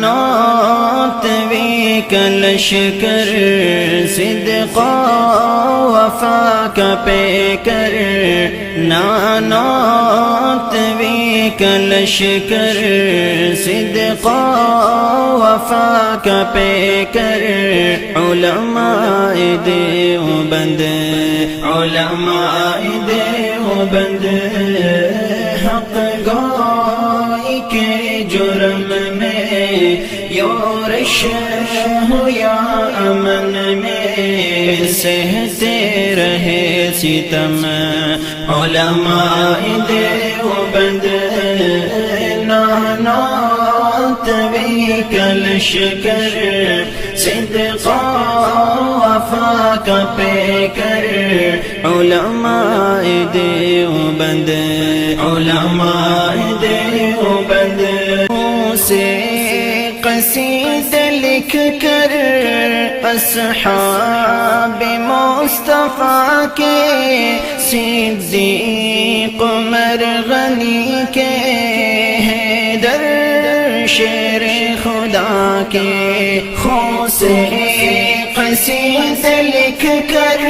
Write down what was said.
ناتوی کا لشکر صدقہ وفا کا پیکر ناتوی کا لشکر صدقہ وفا کا پیکر علماء دیوبند علماء دیوبند حق گوئی کے جرم میں یورش ہو یا امن میں سہتے رہے ستم علماء دیوبند ناتوی کا لشکر صدقہ وفا کا پیکر علماء دیوبند علماء دیوبند سے قصیدے لکھ کر اصحاب مصطفیٰ کے صدیق عمر غنی کے حیدر شیر خدا کے خوں سے قصیدے لکھ کر